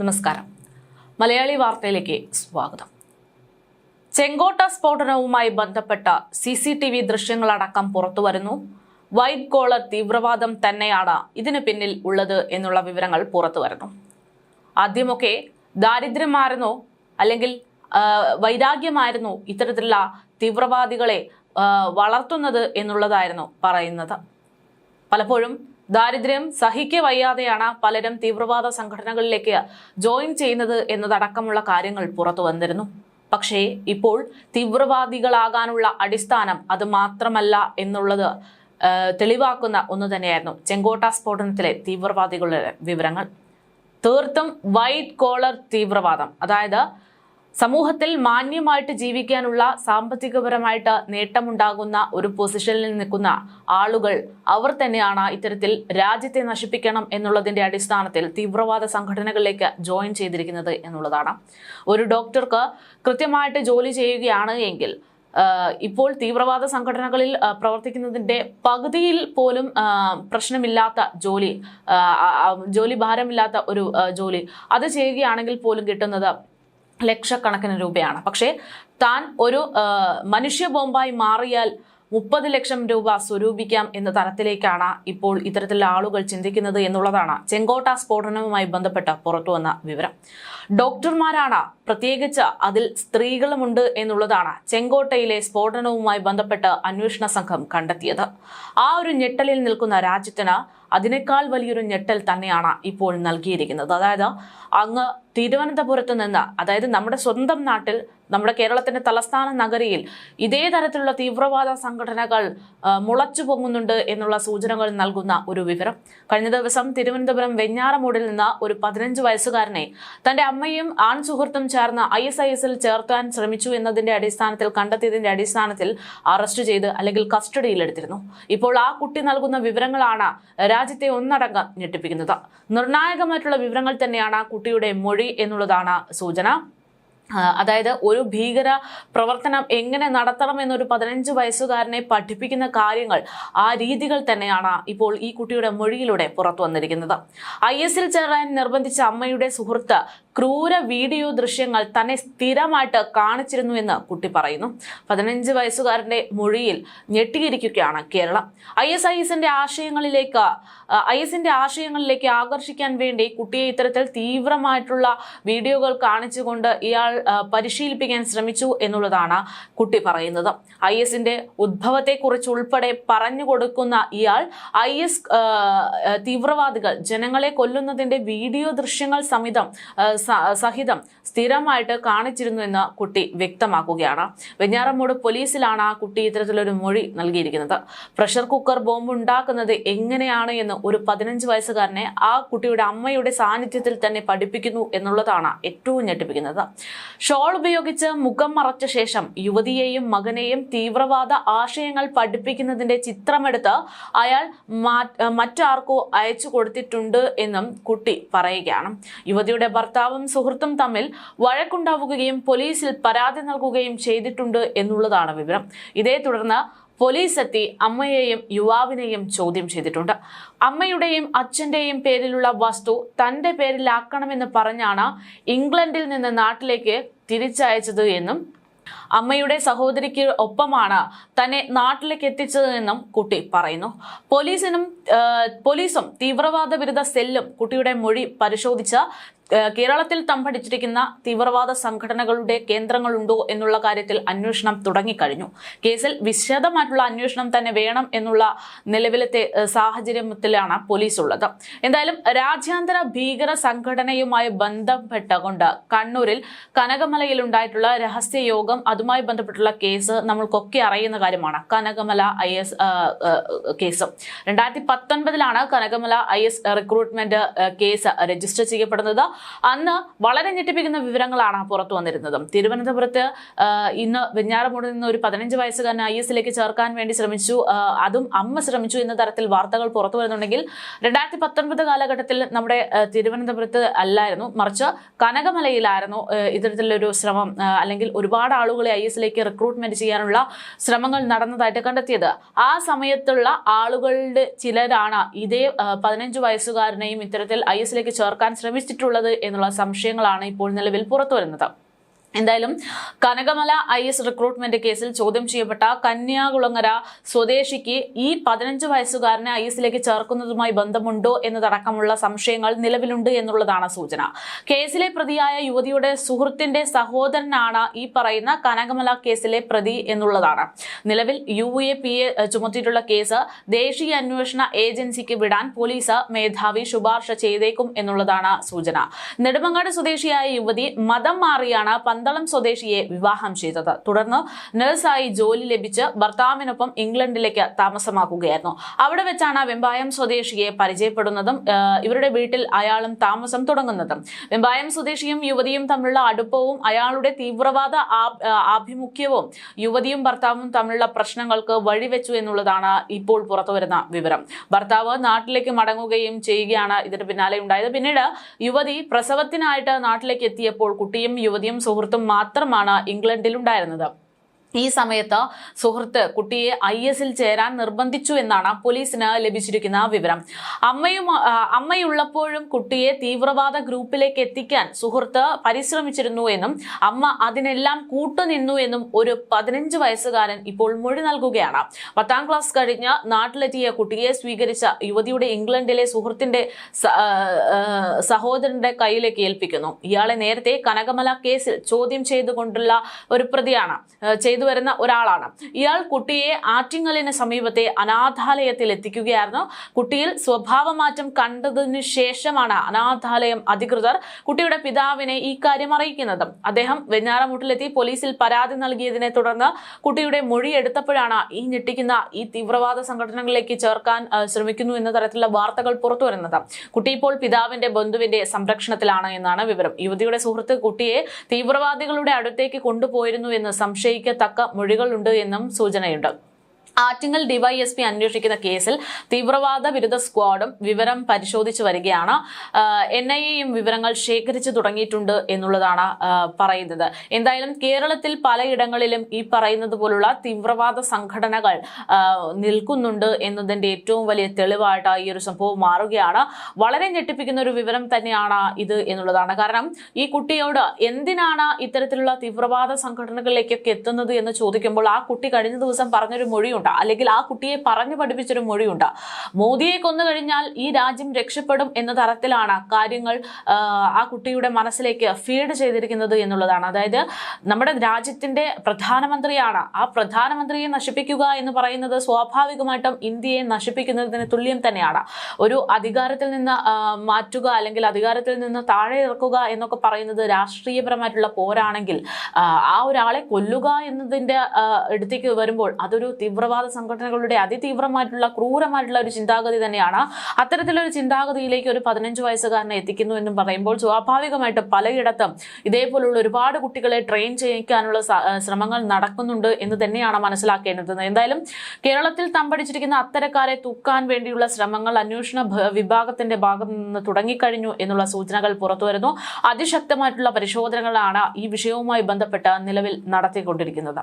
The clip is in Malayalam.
നമസ്കാരം. മലയാളി വാർത്തയിലേക്ക് സ്വാഗതം. ചെങ്കോട്ട സ്ഫോടനവുമായി ബന്ധപ്പെട്ട CCTV ദൃശ്യങ്ങളടക്കം പുറത്തുവരുന്നു. വൈറ്റ് കോളർ തീവ്രവാദം തന്നെയാണ് ഇതിന് പിന്നിൽ ഉള്ളത് എന്നുള്ള വിവരങ്ങൾ പുറത്തുവരുന്നു. ആദ്യമൊക്കെ ദാരിദ്ര്യമായിരുന്നോ അല്ലെങ്കിൽ വൈരാഗ്യമായിരുന്നു ഇത്തരത്തിലുള്ള തീവ്രവാദികളെ വളർത്തുന്നത് എന്നുള്ളതായിരുന്നു പറയുന്നത്. പലപ്പോഴും ദാരിദ്ര്യം സഹിക്കവയ്യാതെയാണ് പലരും തീവ്രവാദ സംഘടനകളിലേക്ക് ജോയിൻ ചെയ്യുന്നത് എന്നതടക്കമുള്ള കാര്യങ്ങൾ പുറത്തു വന്നിരുന്നു. പക്ഷേ ഇപ്പോൾ തീവ്രവാദികളാകാനുള്ള അടിസ്ഥാനം അത് മാത്രമല്ല എന്നുള്ളത് തെളിവാക്കുന്ന ഒന്ന് തന്നെയായിരുന്നു ചെങ്കോട്ട സ്ഫോടനത്തിലെ തീവ്രവാദികളുടെ വിവരങ്ങൾ. തീർത്തും വൈറ്റ് കോളർ തീവ്രവാദം, അതായത് സമൂഹത്തിൽ മാന്യമായിട്ട് ജീവിക്കാനുള്ള സാമ്പത്തികപരമായിട്ട് നേട്ടമുണ്ടാകുന്ന ഒരു പൊസിഷനിൽ നിൽക്കുന്ന ആളുകൾ, അവർ തന്നെയാണ് ഇത്തരത്തിൽ രാജ്യത്തെ നശിപ്പിക്കണം എന്നുള്ളതിന്റെ അടിസ്ഥാനത്തിൽ തീവ്രവാദ സംഘടനകളിലേക്ക് ജോയിൻ ചെയ്തിരിക്കുന്നത് എന്നുള്ളതാണ്. ഒരു ഡോക്ടർക്ക് കൃത്യമായിട്ട് ജോലി ചെയ്യുകയാണ് എങ്കിൽ ഇപ്പോൾ തീവ്രവാദ സംഘടനകളിൽ പ്രവർത്തിക്കുന്നതിന്റെ പകുതിയിൽ പോലും പ്രശ്നമില്ലാത്ത ജോലി ഭാരമില്ലാത്ത ഒരു ജോലി അത് ചെയ്യുകയാണെങ്കിൽ പോലും കിട്ടുന്നത് ലക്ഷക്കണക്കിന് രൂപയാണ്. പക്ഷേ താൻ ഒരു മനുഷ്യ ബോംബായി മാറിയാൽ 30 ലക്ഷം രൂപ സ്വരൂപിക്കാം എന്ന തരത്തിലേക്കാണ് ഇപ്പോൾ ഇത്തരത്തിലുള്ള ആളുകൾ ചിന്തിക്കുന്നത് എന്നുള്ളതാണ് ചെങ്കോട്ട സ്ഫോടനവുമായി ബന്ധപ്പെട്ട പുറത്തുവന്ന വിവരം. ഡോക്ടർമാരാണ്, പ്രത്യേകിച്ച് അതിൽ സ്ത്രീകളുമുണ്ട് എന്നുള്ളതാണ് ചെങ്കോട്ടയിലെ സ്ഫോടനവുമായി ബന്ധപ്പെട്ട് അന്വേഷണ സംഘം കണ്ടെത്തിയത്. ആ ഒരു ഞെട്ടലിൽ നിൽക്കുന്ന രാജ്യത്തിന് അതിനേക്കാൾ വലിയൊരു ഞെട്ടൽ തന്നെയാണ് ഇപ്പോൾ നൽകിയിരിക്കുന്നത്. അതായത് അങ്ങ് തിരുവനന്തപുരത്ത് നിന്ന്, അതായത് നമ്മുടെ സ്വന്തം നാട്ടിൽ, നമ്മുടെ കേരളത്തിന്റെ തലസ്ഥാന നഗരിയിൽ ഇതേ തരത്തിലുള്ള തീവ്രവാദ സംഘടനകൾ മുളച്ചു പൊങ്ങുന്നുണ്ട് എന്നുള്ള സൂചനകൾ നൽകുന്ന ഒരു വിവരം. കഴിഞ്ഞ ദിവസം തിരുവനന്തപുരം വെഞ്ഞാറമൂടിൽ നിന്ന് ഒരു 15 വയസ്സുകാരനെ തന്റെ അമ്മയും ആൺ സുഹൃത്തും ചേർന്ന് ISISൽ ചേർത്താൻ ശ്രമിച്ചു എന്നതിന്റെ അടിസ്ഥാനത്തിൽ കണ്ടെത്തിയതിന്റെ അടിസ്ഥാനത്തിൽ അറസ്റ്റ് ചെയ്ത് അല്ലെങ്കിൽ കസ്റ്റഡിയിലെടുത്തിരുന്നു. ഇപ്പോൾ ആ കുട്ടി നൽകുന്ന വിവരങ്ങളാണ് രാജ്യത്തെ ഒന്നടങ്കം ഞെട്ടിപ്പിക്കുന്നത്. നിർണായകമായിട്ടുള്ള വിവരങ്ങൾ തന്നെയാണ് കുട്ടിയുടെ മൊഴി എന്നുള്ളതാണ് സൂചന. അതായത് ഒരു ഭീകര പ്രവർത്തനം എങ്ങനെ നടത്തണം എന്നൊരു 15 വയസ്സുകാരനെ പഠിപ്പിക്കുന്ന കാര്യങ്ങൾ, ആ രീതികൾ തന്നെയാണ് ഇപ്പോൾ ഈ കുട്ടിയുടെ മൊഴിയിലൂടെ പുറത്തു വന്നിരിക്കുന്നത്. ISൽ ചേരാൻ നിർബന്ധിച്ച അമ്മയുടെ സുഹൃത്ത് ക്രൂര വീഡിയോ ദൃശ്യങ്ങൾ തന്നെ സ്ഥിരമായിട്ട് കാണിച്ചിരുന്നു എന്ന് കുട്ടി പറയുന്നു. 15 വയസ്സുകാരന്റെ മൊഴിയിൽ ഞെട്ടിയിരിക്കുകയാണ് കേരളം. ISന്റെ ആശയങ്ങളിലേക്ക് ആകർഷിക്കാൻ വേണ്ടി കുട്ടിയെ ഇത്തരത്തിൽ തീവ്രമായിട്ടുള്ള വീഡിയോകൾ കാണിച്ചുകൊണ്ട് ഇയാൾ പരിശീലിപ്പിക്കാൻ ശ്രമിച്ചു എന്നുള്ളതാണ് കുട്ടി പറയുന്നത്. ISന്റെ ഉദ്ഭവത്തെക്കുറിച്ച് ഉൾപ്പെടെ പറഞ്ഞു കൊടുക്കുന്ന ഇയാൾ IS തീവ്രവാദികൾ ജനങ്ങളെ കൊല്ലുന്നതിന്റെ വീഡിയോ ദൃശ്യങ്ങൾ സഹിതം സ്ഥിരമായിട്ട് കാണിച്ചിരുന്നു എന്ന് കുട്ടി വ്യക്തമാക്കുകയാണ്. വെഞ്ഞാറമൂട് പോലീസിലാണ് ആ കുട്ടി ഇത്തരത്തിലൊരു മൊഴി നൽകിയിരിക്കുന്നത്. പ്രഷർ കുക്കർ ബോംബ് ഉണ്ടാക്കുന്നത് എങ്ങനെയാണ് എന്ന് ഒരു 15 വയസ്സുകാരനെ ആ കുട്ടിയുടെ അമ്മയുടെ സാന്നിധ്യത്തിൽ തന്നെ പഠിപ്പിക്കുന്നു എന്നുള്ളതാണ് ഏറ്റവും ഞെട്ടിപ്പിക്കുന്നത്. ഷോൾ ഉപയോഗിച്ച് മുഖം മറച്ച ശേഷം യുവതിയെയും മകനെയും തീവ്രവാദ ആശയങ്ങൾ പഠിപ്പിക്കുന്നതിന്റെ ചിത്രമെടുത്ത് അയാൾ മറ്റാർക്കോ അയച്ചു കൊടുത്തിട്ടുണ്ട് എന്നും കുട്ടി പറയുകയാണ്. യുവതിയുടെ ഭർത്താവും സുഹൃത്തും തമ്മിൽ വഴക്കുണ്ടാവുകയും പോലീസിൽ പരാതി നൽകുകയും ചെയ്തിട്ടുണ്ട് എന്നുള്ളതാണ് വിവരം. ഇതേ തുടർന്ന് പോലീസ് എത്തി അമ്മയെയും യുവാവിനെയും ചോദ്യം ചെയ്തിട്ടുണ്ട്. അമ്മയുടെയും അച്ഛന്റെയും പേരിലുള്ള വസ്തു തന്റെ പേരിലാക്കണമെന്ന് പറഞ്ഞാണ് ഇംഗ്ലണ്ടിൽ നിന്ന് നാട്ടിലേക്ക് തിരിച്ചയച്ചത് എന്നും അമ്മയുടെ സഹോദരിക്ക് ഒപ്പമാണ് തന്നെ നാട്ടിലേക്ക് എത്തിച്ചത് എന്നും കുട്ടി പറയുന്നു. പോലീസും തീവ്രവാദ വിരുദ്ധ സെല്ലും കുട്ടിയുടെ മൊഴി പരിശോധിച്ച് കേരളത്തിൽ തമ്പടിച്ചിരിക്കുന്ന തീവ്രവാദ സംഘടനകളുടെ കേന്ദ്രങ്ങളുണ്ടോ എന്നുള്ള കാര്യത്തിൽ അന്വേഷണം തുടങ്ങിക്കഴിഞ്ഞു. കേസിൽ വിശദമായിട്ടുള്ള അന്വേഷണം തന്നെ വേണം എന്നുള്ള നിലവിലത്തെ സാഹചര്യത്തിലാണ് പോലീസ് ഉള്ളത്. എന്തായാലും രാജ്യാന്തര ഭീകര സംഘടനയുമായി ബന്ധപ്പെട്ടുകൊണ്ട് കണ്ണൂരിൽ കനകമലയിൽ ഉണ്ടായിട്ടുള്ള രഹസ്യ യോഗം, അതുമായി ബന്ധപ്പെട്ടുള്ള കേസ് നമ്മൾക്കൊക്കെ അറിയുന്ന കാര്യമാണ്. Kanakamala IS case 2019 Kanakamala IS recruitment case register ചെയ്യപ്പെടുന്നത്. അന്ന് വളരെ ഞെട്ടിപ്പിക്കുന്ന വിവരങ്ങളാണ് പുറത്തു വന്നിരുന്നത്. തിരുവനന്തപുരത്ത് ഇന്ന് വെഞ്ഞാറമൂടിൽ നിന്ന് ഒരു 15 വയസ്സുകാരനെ ISലേക്ക് ചേർക്കാൻ വേണ്ടി ശ്രമിച്ചു, അതും അമ്മ ശ്രമിച്ചു എന്ന തരത്തിൽ വാർത്തകൾ പുറത്തു വരുന്നുണ്ടെങ്കിൽ 2019 കാലഘട്ടത്തിൽ നമ്മുടെ തിരുവനന്തപുരത്ത് അല്ലായിരുന്നു, മറിച്ച് കനകമലയിലായിരുന്നു ഇത്തരത്തിലൊരു ശ്രമം, അല്ലെങ്കിൽ ഒരുപാട് ആളുകളെ ISലേക്ക് റിക്രൂട്ട്മെന്റ് ചെയ്യാനുള്ള ശ്രമങ്ങൾ നടന്നതായിട്ട് കണ്ടെത്തിയത്. ആ സമയത്തുള്ള ആളുകളുടെ ചിലരാണ് ഇതേ 15 വയസ്സുകാരനെയും ഇത്തരത്തിൽ ISലേക്ക് ചേർക്കാൻ ശ്രമിച്ചിട്ടുള്ളത് നടക്കുന്നത് എന്നുള്ള സംശയങ്ങളാണ് ഇപ്പോൾ നിലവിൽ പുറത്തുവരുന്നത്. എന്തായാലും കനകമല IS റിക്രൂട്ട്മെന്റ് കേസിൽ ചോദ്യം ചെയ്യപ്പെട്ട കന്യാകുളങ്ങര സ്വദേശിക്ക് ഈ 15 വയസ്സുകാരനെ ISലേക്ക് ചേർക്കുന്നതുമായി ബന്ധമുണ്ടോ എന്നതടക്കമുള്ള സംശയങ്ങൾ നിലവിലുണ്ട് എന്നുള്ളതാണ് സൂചന. കേസിലെ പ്രതിയായ യുവതിയുടെ സുഹൃത്തിന്റെ സഹോദരനാണ് ഈ പറയുന്ന കനകമല കേസിലെ പ്രതി എന്നുള്ളതാണ്. നിലവിൽ UAPA ചുമത്തിയിട്ടുള്ള കേസ് ദേശീയ അന്വേഷണ ഏജൻസിക്ക് വിടാൻ പോലീസ് മേധാവി ശുപാർശ ചെയ്തേക്കും എന്നുള്ളതാണ് സൂചന. നെടുമങ്ങാട് സ്വദേശിയായ യുവതി മതം മാറിയാണ് പന്തളം സ്വദേശിയെ വിവാഹം ചെയ്തത്. തുടർന്ന് നഴ്സായി ജോലി ലഭിച്ച് ഭർത്താവിനൊപ്പം ഇംഗ്ലണ്ടിലേക്ക് താമസമാക്കുകയായിരുന്നു. അവിടെ വെച്ചാണ് വെമ്പായം സ്വദേശിയെ പരിചയപ്പെടുന്നതും ഇവരുടെ വീട്ടിൽ അയാളും താമസം തുടങ്ങുന്നതും. വെമ്പായം സ്വദേശിയും യുവതിയും തമ്മിലുള്ള അടുപ്പവും അയാളുടെ തീവ്രവാദ ആഭിമുഖ്യവും യുവതിയും ഭർത്താവും തമ്മിലുള്ള പ്രശ്നങ്ങൾക്ക് വഴിവെച്ചു എന്നുള്ളതാണ് ഇപ്പോൾ പുറത്തുവരുന്ന വിവരം. ഭർത്താവ് നാട്ടിലേക്ക് മടങ്ങുകയും ചെയ്യുകയാണ് ഇതിന് പിന്നാലെ ഉണ്ടായത്. പിന്നീട് യുവതി പ്രസവത്തിനായിട്ട് നാട്ടിലേക്ക് എത്തിയപ്പോൾ കുട്ടിയും യുവതിയും സുഹൃത്തും മാത്രമാണ് ഇംഗ്ലണ്ടിലുണ്ടായിരുന്നത്. ഈ സമയത്ത് സുഹൃത്ത് കുട്ടിയെ ISൽ ചേരാൻ നിർബന്ധിച്ചു എന്നാണ് പോലീസിന് ലഭിച്ചിരിക്കുന്ന വിവരം. അമ്മയുള്ളപ്പോഴും കുട്ടിയെ തീവ്രവാദ ഗ്രൂപ്പിലേക്ക് എത്തിക്കാൻ സുഹൃത്ത് പരിശ്രമിച്ചിരുന്നു എന്നും അമ്മ അതിനെല്ലാം കൂട്ടുനിന്നു എന്നും ഒരു 15 വയസ്സുകാരൻ ഇപ്പോൾ മൊഴി നൽകുകയാണ്. 10ാം ക്ലാസ് കഴിഞ്ഞ് നാട്ടിലെത്തിയ കുട്ടിയെ സ്വീകരിച്ച യുവതിയുടെ ഇംഗ്ലണ്ടിലെ സുഹൃത്തിന്റെ സഹോദരന്റെ കയ്യിലേക്ക് ഏൽപ്പിക്കുന്നു. ഇയാളെ നേരത്തെ കനകമല കേസിൽ ചോദ്യം ചെയ്തുകൊണ്ടുള്ള ഒരു പ്രതിയാണ്, വരുന്ന ഒരാളാണ്. ഇയാൾ കുട്ടിയെ ആറ്റിങ്ങലിന് സമീപത്തെ അനാഥാലയത്തിൽ എത്തിക്കുകയായിരുന്നു. കുട്ടിയിൽ സ്വഭാവമാറ്റം കണ്ടതിനു ശേഷമാണ് അനാഥാലയം അധികൃതർ കുട്ടിയുടെ പിതാവിനെ ഈ കാര്യം അറിയിക്കുന്നത്. അദ്ദേഹം വെഞ്ഞാറമൂട്ടിലെത്തി പോലീസിൽ പരാതി നൽകിയതിനെ തുടർന്ന് കുട്ടിയുടെ മൊഴി എടുത്തപ്പോഴാണ് ഈ ഞെട്ടിക്കുന്ന ഈ തീവ്രവാദ സംഘടനകളിലേക്ക് ചേർക്കാൻ ശ്രമിക്കുന്നു എന്ന തരത്തിലുള്ള വാർത്തകൾ പുറത്തു വരുന്നത്. കുട്ടി ഇപ്പോൾ പിതാവിന്റെ ബന്ധുവിന്റെ സംരക്ഷണത്തിലാണ് എന്നാണ് വിവരം. യുവതിയുടെ സുഹൃത്ത് കുട്ടിയെ തീവ്രവാദികളുടെ അടുത്തേക്ക് കൊണ്ടുപോയിരുന്നു എന്ന് സംശയിക്കത്തക്ക മൊഴികളുണ്ട് എന്നും സൂചനയുണ്ട്. ആറ്റിങ്ങൽ ഡിവൈഎസ്പി അന്വേഷിക്കുന്ന കേസിൽ തീവ്രവാദ വിരുദ്ധ സ്ക്വാഡും വിവരം പരിശോധിച്ചു വരികയാണ്. NIAയും വിവരങ്ങൾ ശേഖരിച്ചു തുടങ്ങിയിട്ടുണ്ട് എന്നുള്ളതാണ് പറയുന്നത്. എന്തായാലും കേരളത്തിൽ പലയിടങ്ങളിലും ഈ പറയുന്നത് പോലുള്ള തീവ്രവാദ സംഘടനകൾ നിൽക്കുന്നുണ്ട് എന്നതിന്റെ ഏറ്റവും വലിയ തെളിവായിട്ട് ഈ ഒരു സംഭവം മാറുകയാണ്. വളരെ ഞെട്ടിപ്പിക്കുന്ന ഒരു വിവരം തന്നെയാണ് ഇത് എന്നുള്ളതാണ്. കാരണം ഈ കുട്ടിയോട് എന്തിനാണ് ഇത്തരത്തിലുള്ള തീവ്രവാദ സംഘടനകളിലേക്കൊക്കെ എത്തുന്നത് എന്ന് ചോദിക്കുമ്പോൾ ആ കുട്ടി കഴിഞ്ഞ ദിവസം പറഞ്ഞൊരു മൊഴിയുണ്ട്, അല്ലെങ്കിൽ ആ കുട്ടിയെ പറഞ്ഞു പഠിപ്പിച്ചൊരു മൊഴിയുണ്ട്. മോദിയെ കൊന്നു കഴിഞ്ഞാൽ ഈ രാജ്യം രക്ഷപ്പെടും എന്ന തരത്തിലാണ് കാര്യങ്ങൾ ആ കുട്ടിയുടെ മനസ്സിലേക്ക് ഫീഡ് ചെയ്തിരിക്കുന്നത് എന്നുള്ളതാണ്. അതായത് നമ്മുടെ രാജ്യത്തിന്റെ പ്രധാനമന്ത്രിയാണ്, ആ പ്രധാനമന്ത്രിയെ നശിപ്പിക്കുക എന്ന് പറയുന്നത് സ്വാഭാവികമായിട്ടും ഇന്ത്യയെ നശിപ്പിക്കുന്നതിന് തുല്യം തന്നെയാണ്. ഒരു അധികാരത്തിൽ നിന്ന് മാറ്റുക അല്ലെങ്കിൽ അധികാരത്തിൽ നിന്ന് താഴെ ഇറക്കുക എന്നൊക്കെ പറയുന്നത് രാഷ്ട്രീയപരമായിട്ടുള്ള പോരാണെങ്കിൽ ആ ഒരാളെ കൊല്ലുക എന്നതിന്റെ അടുത്തേക്ക് വരുമ്പോൾ അതൊരു തീവ്രവാദ സംഘടനകളുടെ അതിതീവ്രമായിട്ടുള്ള ക്രൂരമായിട്ടുള്ള ഒരു ചിന്താഗതി തന്നെയാണ്. അത്തരത്തിലൊരു ചിന്താഗതിയിലേക്ക് ഒരു 15 വയസ്സുകാരനെ എത്തിക്കുന്നു എന്നും പറയുമ്പോൾ സ്വാഭാവികമായിട്ട് പലയിടത്തും ഇതേപോലുള്ള ഒരുപാട് കുട്ടികളെ ട്രെയിൻ ചെയ്യിക്കാനുള്ള ശ്രമങ്ങൾ നടക്കുന്നുണ്ട് എന്ന് തന്നെയാണ് മനസ്സിലാക്കേണ്ടത്. എന്തായാലും കേരളത്തിൽ തമ്പടിച്ചിരിക്കുന്ന അത്തരക്കാരെ തൂക്കാൻ വേണ്ടിയുള്ള ശ്രമങ്ങൾ അന്വേഷണ വിഭാഗത്തിന്റെ ഭാഗത്ത് നിന്ന് തുടങ്ങിക്കഴിഞ്ഞു എന്നുള്ള സൂചനകൾ പുറത്തുവരുന്നു. അതിശക്തമായിട്ടുള്ള പരിശോധനകളാണ് ഈ വിഷയവുമായി ബന്ധപ്പെട്ട് നിലവിൽ നടത്തിക്കൊണ്ടിരിക്കുന്നത്.